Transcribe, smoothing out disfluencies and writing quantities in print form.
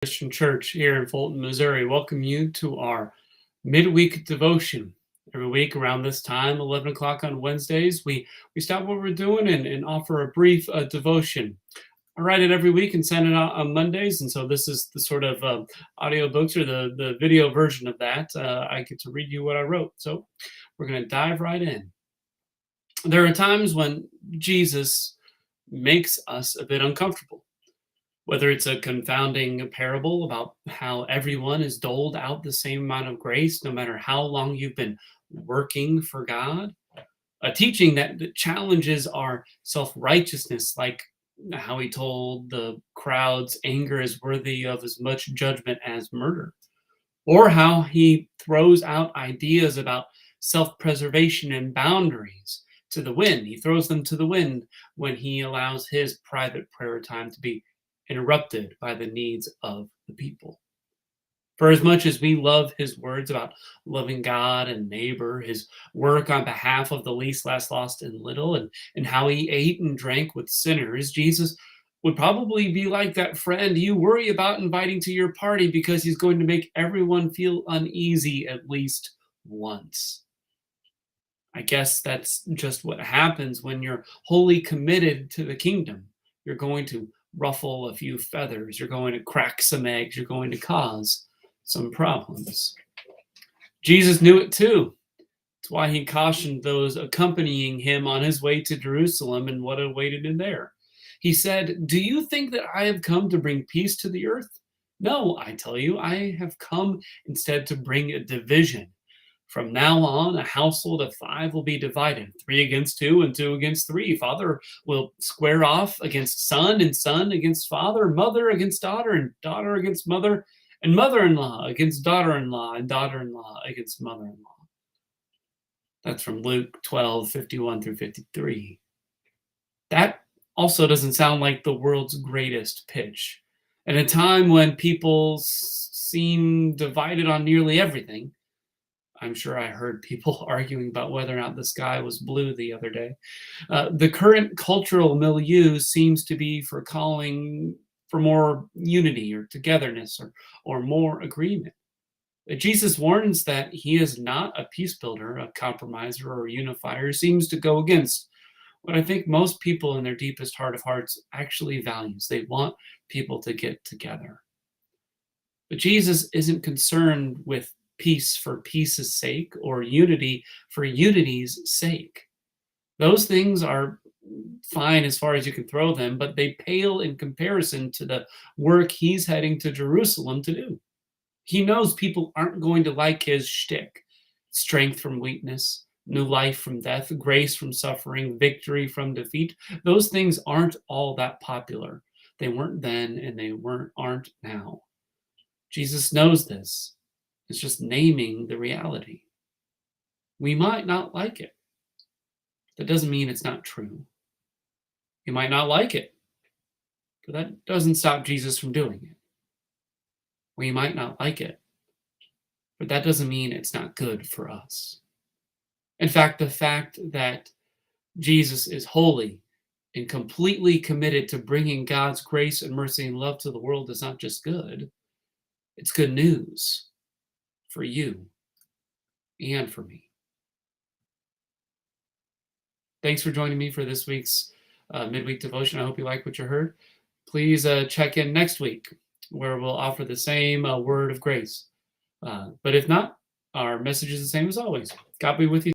Christian Church here in Fulton, Missouri. Welcome you to our midweek devotion. Every week around this time, 11 o'clock on Wednesdays, we stop what we're doing and offer a brief devotion. I write it every week and send it out on Mondays, and so this is the sort of audio books or the video version of that. I get to read you what I wrote. So we're going to dive right in. There are times when Jesus makes us a bit uncomfortable. Whether it's a confounding parable about how everyone is doled out the same amount of grace, no matter how long you've been working for God, a teaching that challenges our self righteousness, like how he told the crowd's anger is worthy of as much judgment as murder, or how he throws out ideas about self preservation and boundaries to the wind. He throws them to the wind when he allows his private prayer time to be interrupted by the needs of the people. For as much as we love his words about loving God and neighbor, his work on behalf of the least, last, lost, and little, and how he ate and drank with sinners, Jesus would probably be like that friend you worry about inviting to your party because he's going to make everyone feel uneasy at least once. I guess that's just what happens when you're wholly committed to the kingdom. You're going to ruffle a few feathers, you're going to crack some eggs, you're going to cause some problems. Jesus knew it too. That's why he cautioned those accompanying him on his way to Jerusalem and what awaited him there. He said, "Do you think that I have come to bring peace to the earth? No, I tell you, I have come instead to bring a division. From now on, a household of 5 will be divided, 3 against 2 and 2 against 3. Father will square off against son and son against father, mother against daughter and daughter against mother, and mother-in-law against daughter-in-law and daughter-in-law against mother-in-law." That's from Luke 12:51 through 53. That also doesn't sound like the world's greatest pitch. At a time when people seem divided on nearly everything, I'm sure I heard people arguing about whether or not the sky was blue the other day. The current cultural milieu seems to be for calling for more unity or togetherness or more agreement. Jesus warns that he is not a peace builder, a compromiser, or a unifier. Seems to go against what I think most people in their deepest heart of hearts actually values. They want people to get together. But Jesus isn't concerned with peace for peace's sake or unity for unity's sake. Those things are fine as far as you can throw them, but they pale in comparison to the work he's heading to Jerusalem to do. He knows people aren't going to like his shtick: strength from weakness, new life from death, grace from suffering, victory from defeat. Those things aren't all that popular. They weren't then, and they aren't now. Jesus knows this. It's just naming the reality. We might not like it. That doesn't mean it's not true. You might not like it, but that doesn't stop Jesus from doing it. We might not like it, but that doesn't mean it's not good for us. In fact, the fact that Jesus is holy and completely committed to bringing God's grace and mercy and love to the world is not just good, it's good news for you and for me. Thanks for joining me for this week's midweek devotion. I hope you like what you heard. Please check in next week where we'll offer the same word of grace. But if not, our message is the same as always. God be with you.